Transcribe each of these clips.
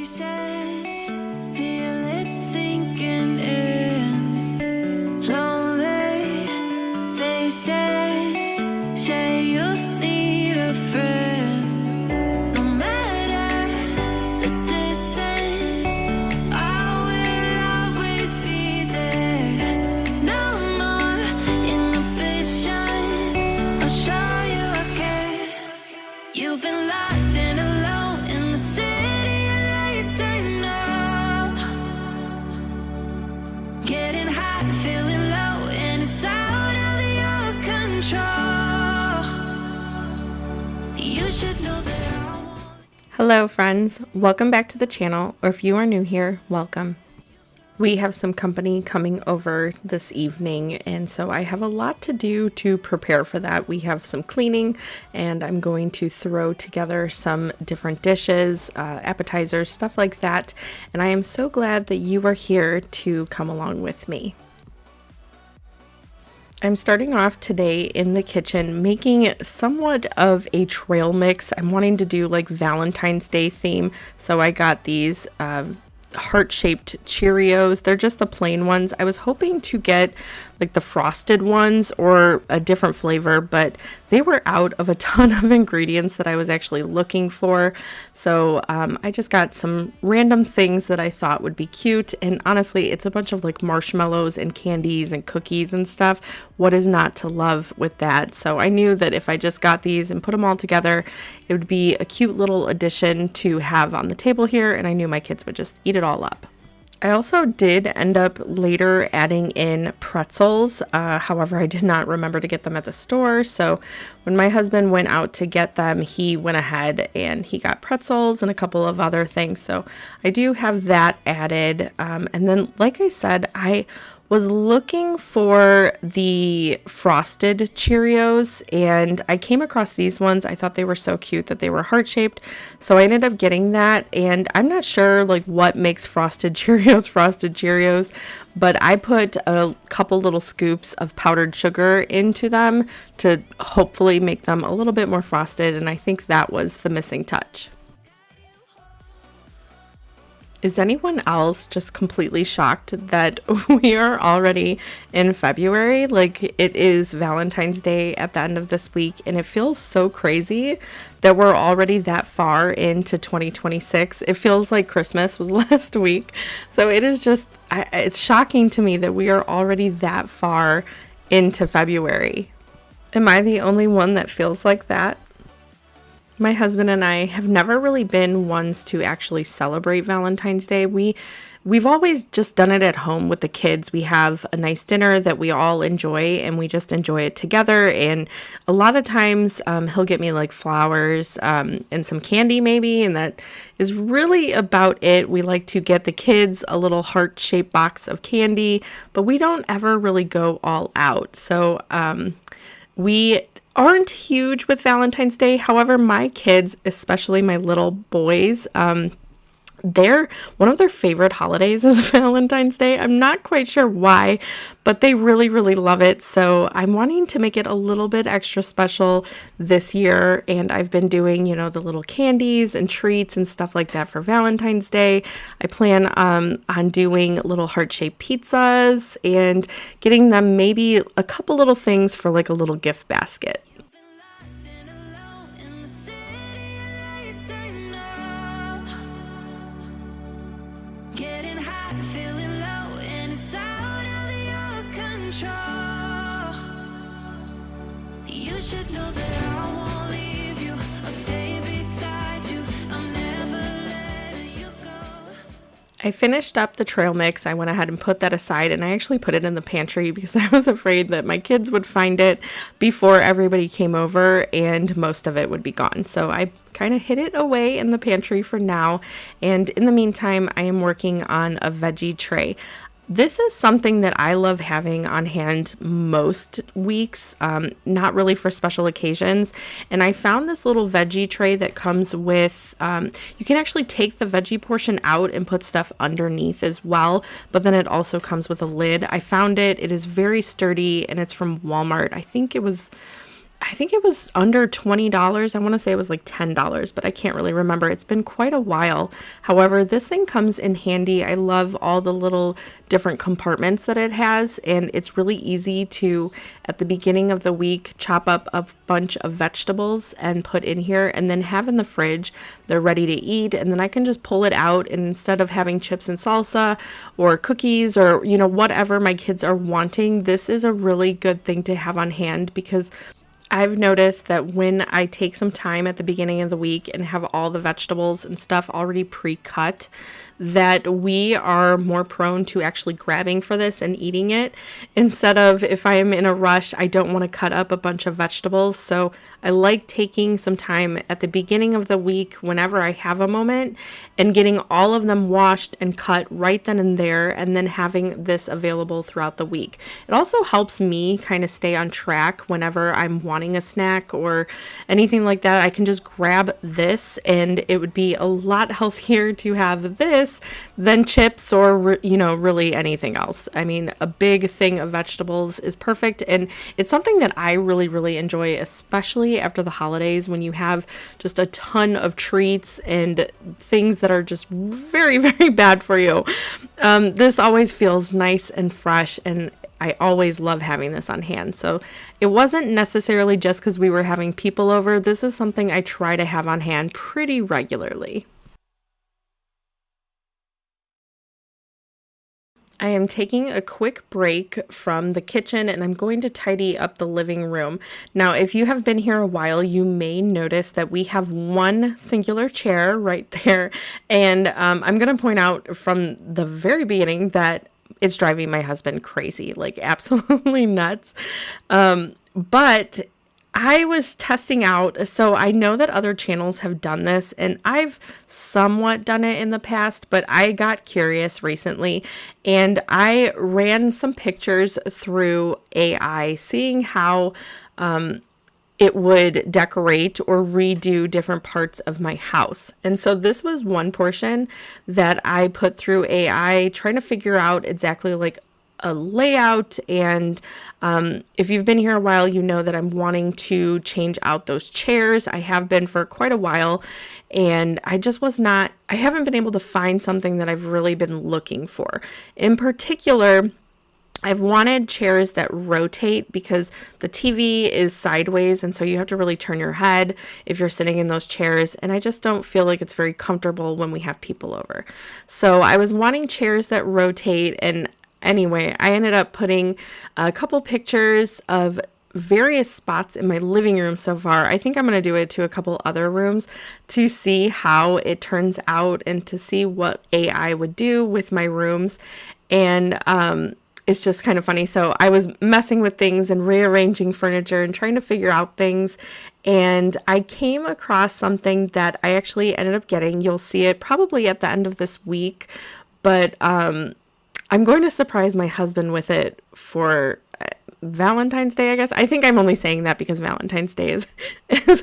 faces, feel it sinking in. Lonely faces, say you need a friend. No matter the distance, I will always be there. No more inhibition, I'll show you I care. You've been lost and alone in the city of lights, I know. Getting high, feeling low, and it's out of your control. You should know that I won't. Hello friends, welcome back to the channel, or if you are new here, welcome. We have some company coming over this evening, and so I have a lot to do to prepare for that. We have some cleaning, and I'm going to throw together some different dishes, appetizers, stuff like that, and I am so glad that you are here to come along with me. I'm starting off today in the kitchen making somewhat of a trail mix. I'm wanting to do like Valentine's Day theme, so I got these heart-shaped Cheerios. They're just the plain ones. I was hoping to get like the frosted ones or a different flavor, but they were out of a ton of ingredients that I was actually looking for. So I just got some random things that I thought would be cute, and honestly it's a bunch of like marshmallows and candies and cookies and stuff. What is not to love with that? So I knew that if I just got these and put them all together, it would be a cute little addition to have on the table here, and I knew my kids would just eat it all up. I also did end up later adding in pretzels. However, I did not remember to get them at the store. So when my husband went out to get them, he went ahead and he got pretzels and a couple of other things. So I do have that added. And then, like I said, I was looking for the frosted Cheerios, and I came across these ones. I thought they were so cute that they were heart-shaped, so I ended up getting that. And I'm not sure like what makes frosted Cheerios, but I put a couple little scoops of powdered sugar into them to hopefully make them a little bit more frosted, and I think that was the missing touch. Is anyone else just completely shocked that we are already in February? Like, it is Valentine's Day at the end of this week, and it feels so crazy that we're already that far into 2026. It feels like Christmas was last week. So it is just, it's shocking to me that we are already that far into February. Am I the only one that feels like that? My husband and I have never really been ones to actually celebrate Valentine's Day. We've always just done it at home with the kids. We have a nice dinner that we all enjoy, and we just enjoy it together. And a lot of times he'll get me like flowers and some candy maybe, and that is really about it. We like to get the kids a little heart-shaped box of candy, but we don't ever really go all out. So we aren't huge with Valentine's Day. However, my kids, especially my little boys, one of their favorite holidays is Valentine's Day. I'm not quite sure why, but they really, really love it. So I'm wanting to make it a little bit extra special this year. And I've been doing, the little candies and treats and stuff like that for Valentine's Day. I plan on doing little heart-shaped pizzas and getting them maybe a couple little things for like a little gift basket. Lost and alone in the city of lights, I know. Getting high, feeling low, and it's out of your control. You should know that I won't leave you. I'll stay beside you. I'm never letting you go. I finished up the trail mix. I went ahead and put that aside, and I actually put it in the pantry because I was afraid that my kids would find it before everybody came over and most of it would be gone. So I kind of hid it away in the pantry for now. And in the meantime, I am working on a veggie tray. This is something that I love having on hand most weeks, not really for special occasions. And I found this little veggie tray that comes with, you can actually take the veggie portion out and put stuff underneath as well, but then it also comes with a lid. I found it is very sturdy, and it's from Walmart. I think it was I think it was under $20. I want to say it was like $10, but I can't really remember. It's been quite a while. However, this thing comes in handy. I love all the little different compartments that it has, and it's really easy to, at the beginning of the week, chop up a bunch of vegetables and put in here and then have in the fridge. They're ready to eat, and then I can just pull it out, and instead of having chips and salsa or cookies or, whatever my kids are wanting, this is a really good thing to have on hand, because I've noticed that when I take some time at the beginning of the week and have all the vegetables and stuff already pre-cut, that we are more prone to actually grabbing for this and eating it, instead of, if I am in a rush, I don't want to cut up a bunch of vegetables. So I like taking some time at the beginning of the week whenever I have a moment and getting all of them washed and cut right then and there, and then having this available throughout the week. It also helps me kind of stay on track whenever I'm wanting a snack or anything like that. I can just grab this, and it would be a lot healthier to have this than chips or, really anything else. I mean, a big thing of vegetables is perfect, and it's something that I really, really enjoy, especially after the holidays when you have just a ton of treats and things that are just very, very bad for you. This always feels nice and fresh, and I always love having this on hand. So it wasn't necessarily just because we were having people over. This is something I try to have on hand pretty regularly. I am taking a quick break from the kitchen, and I'm going to tidy up the living room. Now, if you have been here a while, you may notice that we have one singular chair right there. And I'm going to point out from the very beginning that it's driving my husband crazy, like absolutely nuts. But I was testing out, so I know that other channels have done this, and I've somewhat done it in the past, but I got curious recently, and I ran some pictures through AI, seeing how it would decorate or redo different parts of my house. And so this was one portion that I put through AI, trying to figure out exactly like a layout. And if you've been here a while, you know that I'm wanting to change out those chairs. I have been for quite a while, and I haven't been able to find something that I've really been looking for. In particular, I've wanted chairs that rotate, because the TV is sideways, and so you have to really turn your head if you're sitting in those chairs, and I just don't feel like it's very comfortable when we have people over. So I was wanting chairs that rotate, and anyway, I ended up putting a couple pictures of various spots in my living room so far. I think I'm going to do it to a couple other rooms to see how it turns out and to see what AI would do with my rooms. And it's just kind of funny. So I was messing with things and rearranging furniture and trying to figure out things. And I came across something that I actually ended up getting. You'll see it probably at the end of this week. But I'm going to surprise my husband with it for Valentine's Day, I guess. I think I'm only saying that because Valentine's Day is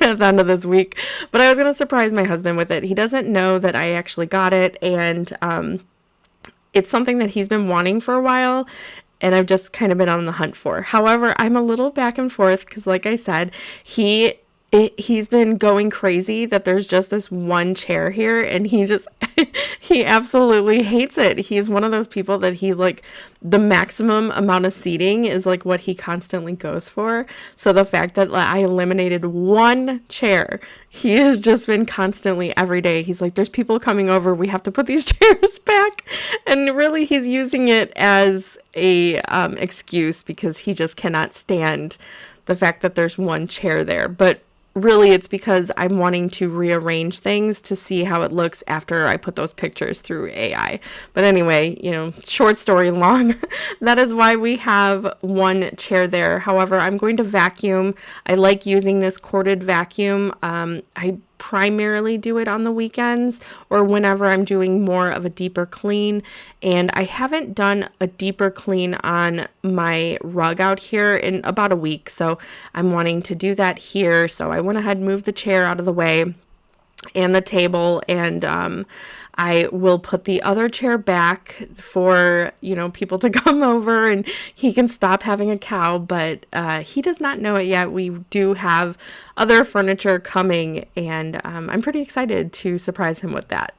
at the end of this week. But I was going to surprise my husband with it. He doesn't know that I actually got it. And it's something that he's been wanting for a while, and I've just kind of been on the hunt for. However, I'm a little back and forth because, like I said, he's been going crazy that there's just this one chair here, and he absolutely hates it. He's one of those people that the maximum amount of seating is like what he constantly goes for. So the fact that I eliminated one chair, he has just been constantly every day. He's like, there's people coming over, we have to put these chairs back. And really he's using it as a excuse, because he just cannot stand the fact that there's one chair there. But really it's because I'm wanting to rearrange things to see how it looks after I put those pictures through AI. But anyway, short story long, that is why we have one chair there. However, I'm going to vacuum. I like using this corded vacuum. I primarily do it on the weekends or whenever I'm doing more of a deeper clean, and I haven't done a deeper clean on my rug out here in about a week, so I'm wanting to do that here. So I went ahead and moved the chair out of the way, and the table, and I will put the other chair back for, people to come over and he can stop having a cow, but he does not know it yet. We do have other furniture coming, and I'm pretty excited to surprise him with that.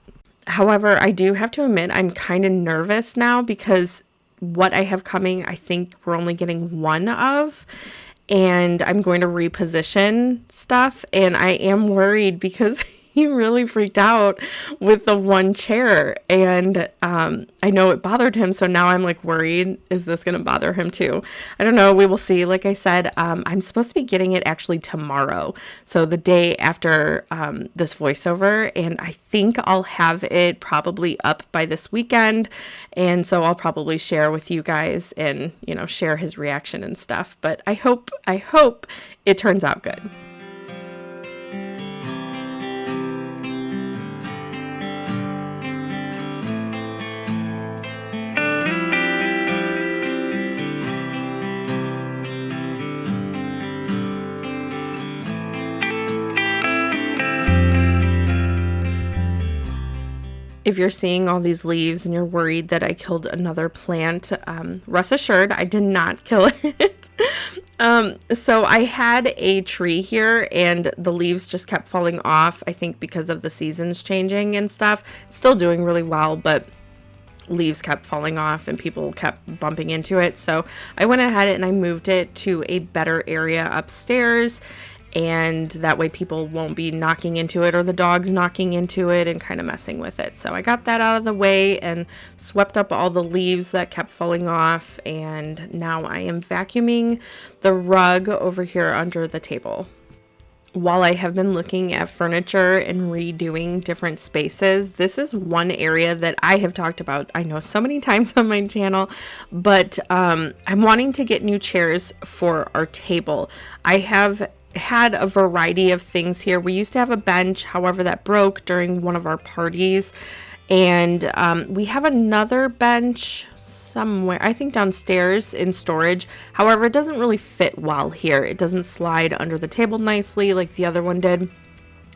However, I do have to admit I'm kind of nervous now because what I have coming, I think we're only getting one of, and I'm going to reposition stuff, and I am worried because he really freaked out with the one chair, and I know it bothered him, so now I'm like worried, is this going to bother him too? I don't know, we will see. Like I said, I'm supposed to be getting it actually tomorrow, so the day after this voiceover, and I think I'll have it probably up by this weekend, and so I'll probably share with you guys and share his reaction and stuff, but I hope it turns out good. If you're seeing all these leaves and you're worried that I killed another plant, rest assured, I did not kill it. So I had a tree here and the leaves just kept falling off, I think because of the seasons changing and stuff. It's still doing really well, but leaves kept falling off and people kept bumping into it. So I went ahead and I moved it to a better area upstairs, and that way people won't be knocking into it or the dogs knocking into it and kind of messing with it. So I got that out of the way and swept up all the leaves that kept falling off, and now I am vacuuming the rug over here under the table. While I have been looking at furniture and redoing different spaces, this is one area that I have talked about, I know, so many times on my channel, but I'm wanting to get new chairs for our table. I have had a variety of things here. We used to have a bench, however that broke during one of our parties, and we have another bench somewhere, I think downstairs in storage. However, it doesn't really fit well here. It doesn't slide under the table nicely like the other one did.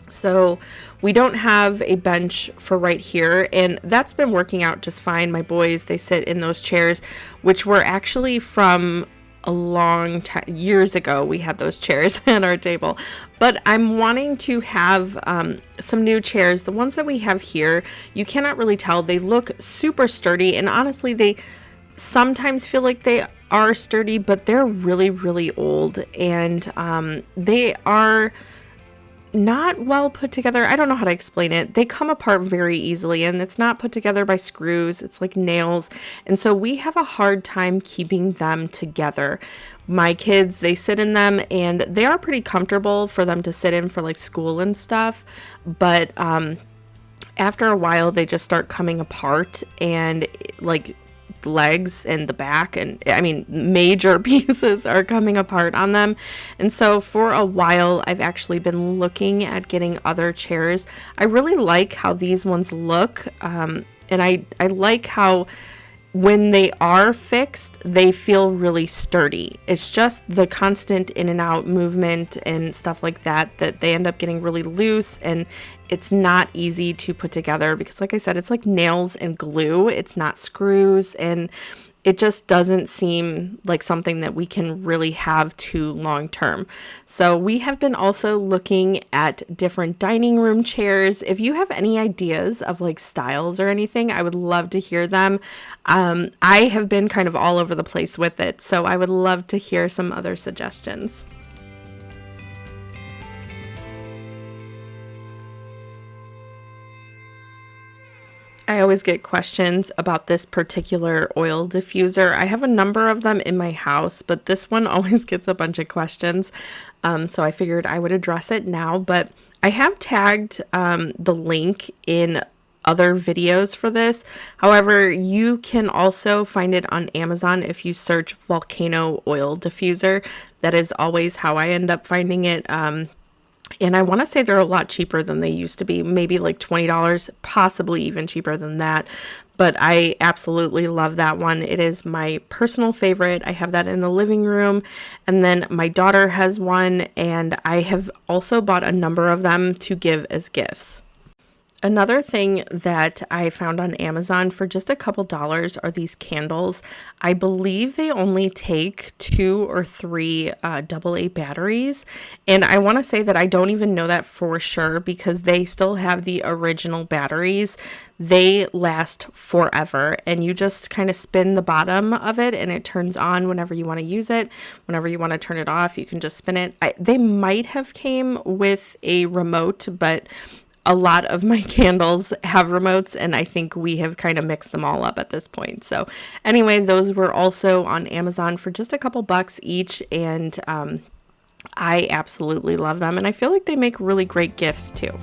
So we don't have a bench for right here, and that's been working out just fine. My boys, they sit in those chairs, which were actually from a long time, years ago. We had those chairs at our table, but I'm wanting to have some new chairs. The ones that we have here, you cannot really tell. They look super sturdy, and honestly, they sometimes feel like they are sturdy, but they're really, really old, and they are not well put together. I don't know how to explain it. They come apart very easily, and it's not put together by screws. It's like nails. And so we have a hard time keeping them together. My kids, they sit in them and they are pretty comfortable for them to sit in for like school and stuff. But after a while, they just start coming apart, and like legs and the back, and I mean major pieces are coming apart on them. And so for a while I've actually been looking at getting other chairs. I really like how these ones look, and I like how when they are fixed they feel really sturdy. It's just the constant in and out movement and stuff like that they end up getting really loose, and it's not easy to put together because, like I said, it's like nails and glue. It's not screws, and it just doesn't seem like something that we can really have too long term. So we have been also looking at different dining room chairs. If you have any ideas of like styles or anything, I would love to hear them. I have been kind of all over the place with it, so I would love to hear some other suggestions. I always get questions about this particular oil diffuser. I have a number of them in my house, but this one always gets a bunch of questions. So I figured I would address it now, but I have tagged the link in other videos for this. However, you can also find it on Amazon if you search volcano oil diffuser. That is always how I end up finding it. And I want to say they're a lot cheaper than they used to be, maybe like $20, possibly even cheaper than that. but I absolutely love that one. It is my personal favorite. I have that in the living room, and then my daughter has one, and I have also bought a number of them to give as gifts. Another thing that I found on Amazon for just a couple dollars are these candles. I believe they only take 2 or 3 AA batteries. And I want to say that I don't even know that for sure because they still have the original batteries. They last forever, and you just kind of spin the bottom of it and it turns on whenever you want to use it. Whenever you want to turn it off, you can just spin it. They might have came with a remote, but a lot of my candles have remotes, and I think we have kind of mixed them all up at this point. So anyway, those were also on Amazon for just a couple bucks each, and I absolutely love them, and I feel like they make really great gifts too.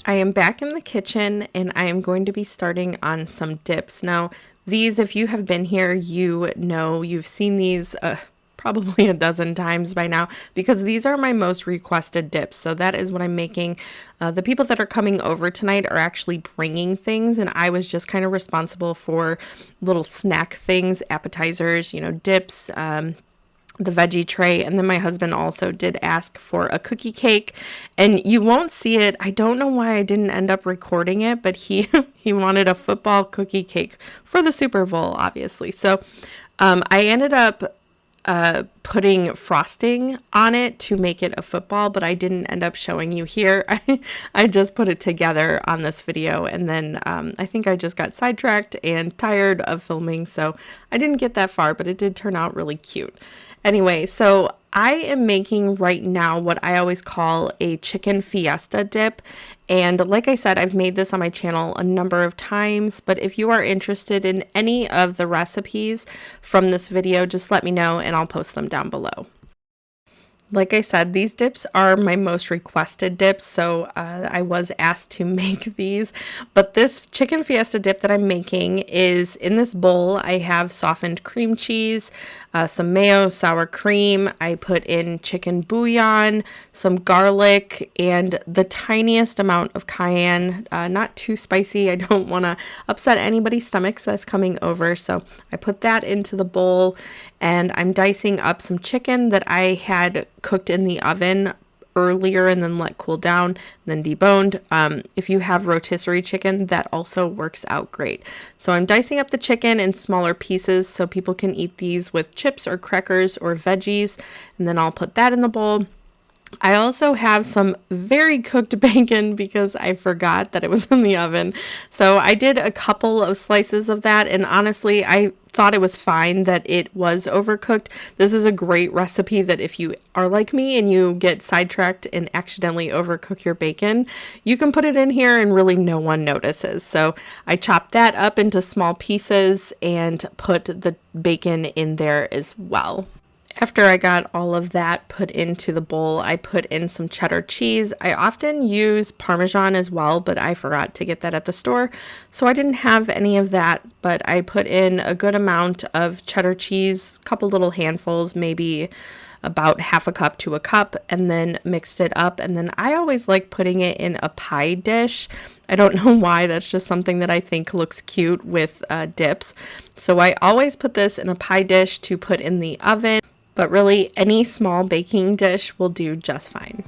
I am back in the kitchen and I am going to be starting on some dips. Now, these, if you have been here, you know, you've seen these probably a dozen times by now because these are my most requested dips. So that is what I'm making. The people that are coming over tonight are actually bringing things, and I was just kind of responsible for little snack things, appetizers, you know, dips, the veggie tray, and then my husband also did ask for a cookie cake, and you won't see it. I don't know why I didn't end up recording it, but he wanted a football cookie cake for the Super Bowl, obviously. So I ended up putting frosting on it to make it a football, but I didn't end up showing you here. I just put it together on this video, and then I think I just got sidetracked and tired of filming, so I didn't get that far, but it did turn out really cute. Anyway, so I am making right now what I always call a chicken fiesta dip. And like I said, I've made this on my channel a number of times, but if you are interested in any of the recipes from this video, just let me know and I'll post them down below. Like I said, these dips are my most requested dips, so I was asked to make these. But this chicken fiesta dip that I'm making is in this bowl. I have softened cream cheese, some mayo, sour cream. I put in chicken bouillon, some garlic, and the tiniest amount of cayenne. Not too spicy. I don't want to upset anybody's stomachs that's coming over, so I put that into the bowl. And I'm dicing up some chicken that I had cooked in the oven earlier and then let cool down, then deboned. If you have rotisserie chicken, that also works out great. So I'm dicing up the chicken in smaller pieces so people can eat these with chips or crackers or veggies. And then I'll put that in the bowl. I also have some very cooked bacon because I forgot that it was in the oven. So I did a couple of slices of that, and honestly, I thought it was fine that it was overcooked. This is a great recipe that if you are like me and you get sidetracked and accidentally overcook your bacon, you can put it in here and really no one notices. So I chopped that up into small pieces and put the bacon in there as well. After I got all of that put into the bowl, I put in some cheddar cheese. I often use parmesan as well, but I forgot to get that at the store, so I didn't have any of that, but I put in a good amount of cheddar cheese, a couple little handfuls, maybe about half a cup to a cup, and then mixed it up. And then I always like putting it in a pie dish. I don't know why, that's just something that I think looks cute with dips. So I always put this in a pie dish to put in the oven. But really, any small baking dish will do just fine.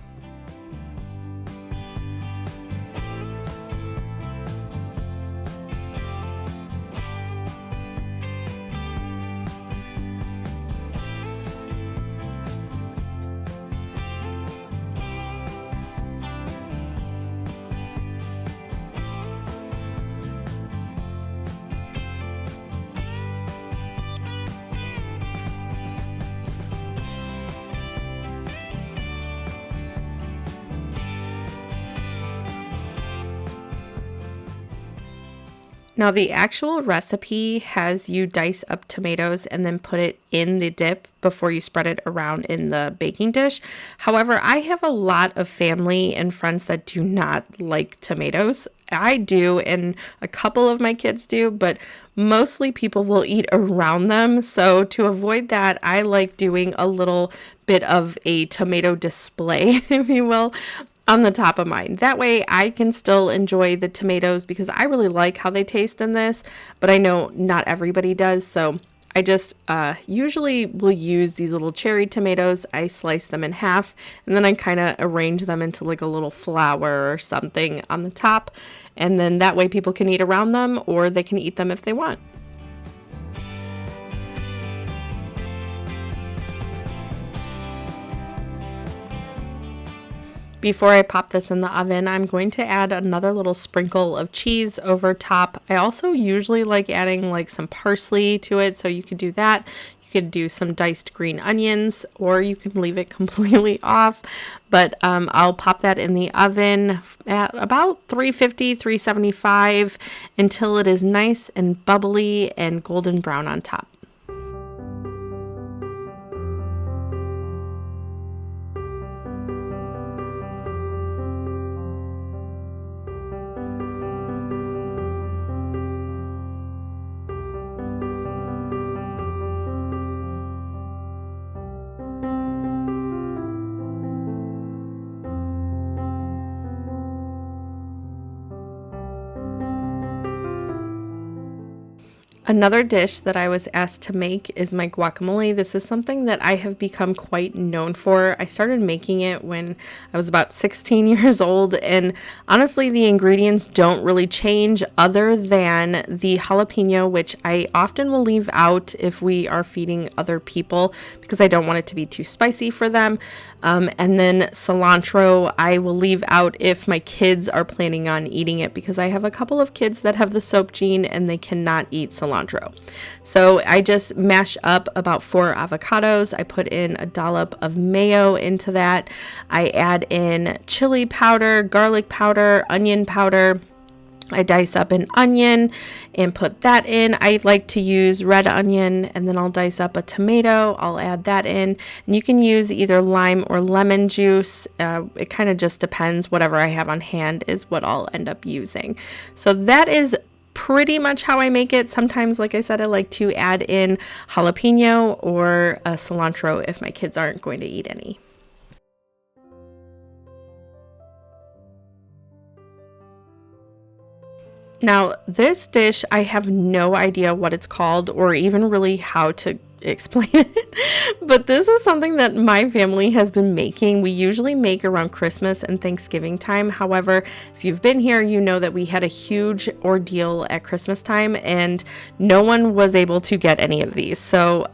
Now, the actual recipe has you dice up tomatoes and then put it in the dip before you spread it around in the baking dish. However, I have a lot of family and friends that do not like tomatoes. I do, and a couple of my kids do, but mostly people will eat around them. So to avoid that, I like doing a little bit of a tomato display, if you will, on the top of mine. That way I can still enjoy the tomatoes because I really like how they taste in this, but I know not everybody does. So I just usually will use these little cherry tomatoes. I slice them in half and then I kind of arrange them into like a little flower or something on the top. And then that way people can eat around them or they can eat them if they want. Before I pop this in the oven, I'm going to add another little sprinkle of cheese over top. I also usually like adding like some parsley to it, so you could do that. You could do some diced green onions, or you can leave it completely off. But I'll pop that in the oven at about 350, 375 until it is nice and bubbly and golden brown on top. Another dish that I was asked to make is my guacamole. This is something that I have become quite known for. I started making it when I was about 16 years old, and honestly, the ingredients don't really change other than the jalapeno, which I often will leave out if we are feeding other people because I don't want it to be too spicy for them. And then cilantro, I will leave out if my kids are planning on eating it because I have a couple of kids that have the soap gene and they cannot eat cilantro. So I just mash up about 4 avocados. I put in a dollop of mayo into that. I add in chili powder, garlic powder, onion powder. I dice up an onion and put that in. I like to use red onion, and then I'll dice up a tomato. I'll add that in. And you can use either lime or lemon juice. It kind of just depends. Whatever I have on hand is what I'll end up using. So that is pretty much how I make it. Sometimes, like I said, I like to add in jalapeno or cilantro if my kids aren't going to eat any. Now, this dish, I have no idea what it's called or even really how to explain it, but this is something that my family has been making. We usually make around Christmas and Thanksgiving time. However, if you've been here, you know that we had a huge ordeal at Christmas time and no one was able to get any of these. So,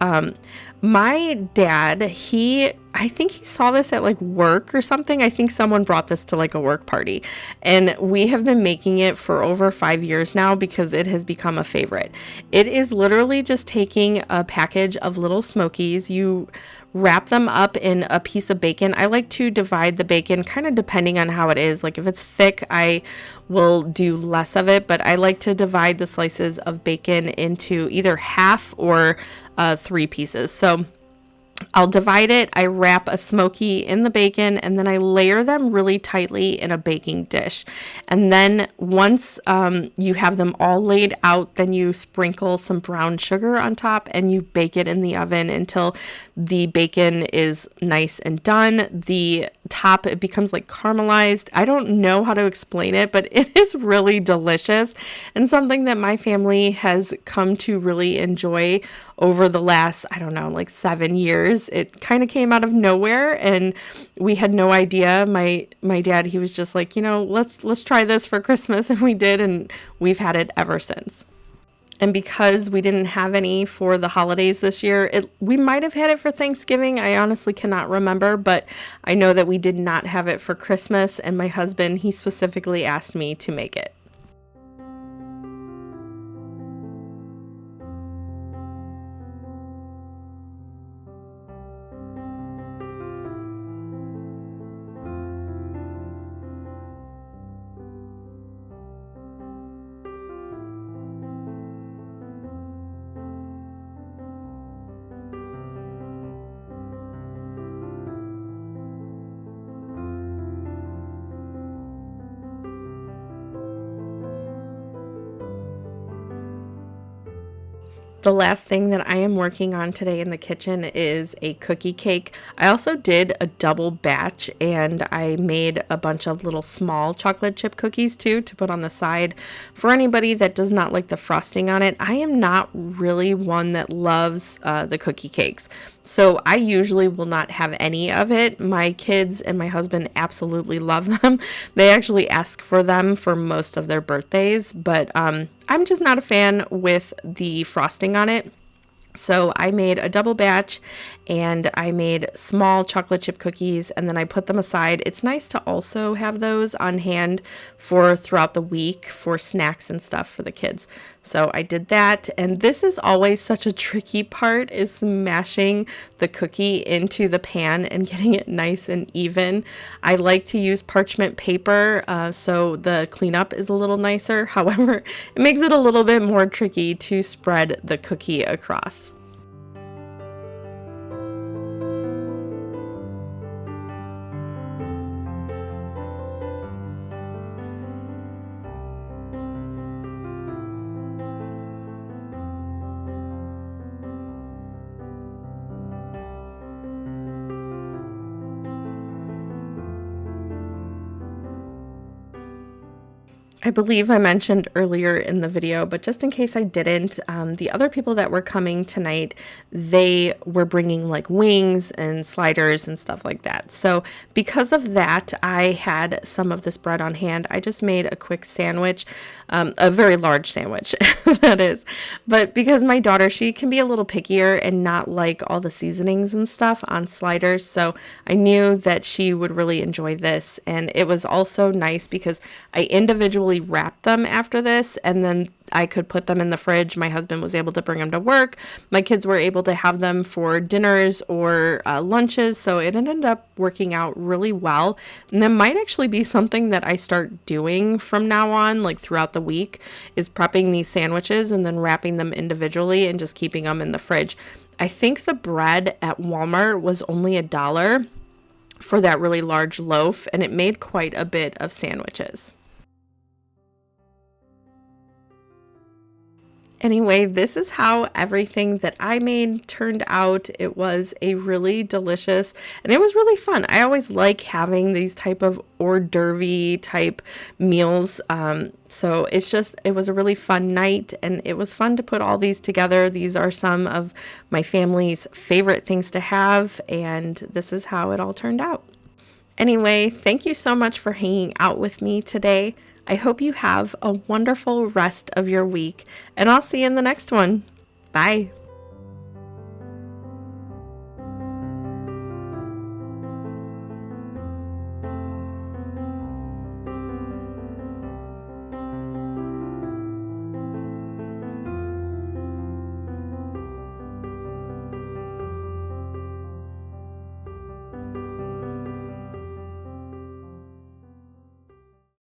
my dad, I think he saw this at like work or something. I think someone brought this to like a work party, and we have been making it for over 5 years now because it has become a favorite. It is literally just taking a package of little Smokies. You wrap them up in a piece of bacon. I like to divide the bacon kind of depending on how it is. Like if it's thick, I will do less of it, but I like to divide the slices of bacon into either half or 3 pieces. So I'll divide it, I wrap a Smoky in the bacon, and then I layer them really tightly in a baking dish. And then once you have them all laid out, then you sprinkle some brown sugar on top and you bake it in the oven until the bacon is nice and done. The top, it becomes like caramelized. I don't know how to explain it, but it is really delicious and something that my family has come to really enjoy over the last, I don't know, like 7 years. It kind of came out of nowhere and we had no idea. My dad, he was just like, let's try this for Christmas, and we did, and we've had it ever since. And because we didn't have any for the holidays this year, we might have had it for Thanksgiving. I honestly cannot remember, but I know that we did not have it for Christmas, and my husband, he specifically asked me to make it. The last thing that I am working on today in the kitchen is a cookie cake. I also did a double batch and I made a bunch of little small chocolate chip cookies too to put on the side. For anybody that does not like the frosting on it, I am not really one that loves the cookie cakes. So I usually will not have any of it. My kids and my husband absolutely love them. They actually ask for them for most of their birthdays, but I'm just not a fan with the frosting on it. So I made a double batch and I made small chocolate chip cookies and then I put them aside. It's nice to also have those on hand for throughout the week for snacks and stuff for the kids. So I did that, and this is always such a tricky part, is smashing the cookie into the pan and getting it nice and even. I like to use parchment paper so the cleanup is a little nicer. However, it makes it a little bit more tricky to spread the cookie across. I believe I mentioned earlier in the video, but just in case I didn't, the other people that were coming tonight, they were bringing like wings and sliders and stuff like that. So because of that, I had some of this bread on hand. I just made a quick sandwich, a very large sandwich, that is. But because my daughter, she can be a little pickier and not like all the seasonings and stuff on sliders. So I knew that she would really enjoy this. And it was also nice because I individually wrapped them after this, and then I could put them in the fridge. My husband was able to bring them to work. My kids were able to have them for dinners or lunches, so it ended up working out really well. And that might actually be something that I start doing from now on, like throughout the week, is prepping these sandwiches and then wrapping them individually and just keeping them in the fridge. I think the bread at Walmart was only $1 for that really large loaf, and it made quite a bit of sandwiches. Anyway, this is how everything that I made turned out. It was a really delicious, and it was really fun. I always like having these type of hors d'oeuvre type meals. So it was a really fun night, and it was fun to put all these together. These are some of my family's favorite things to have, and this is how it all turned out. Anyway, thank you so much for hanging out with me today. I hope you have a wonderful rest of your week, and I'll see you in the next one. Bye.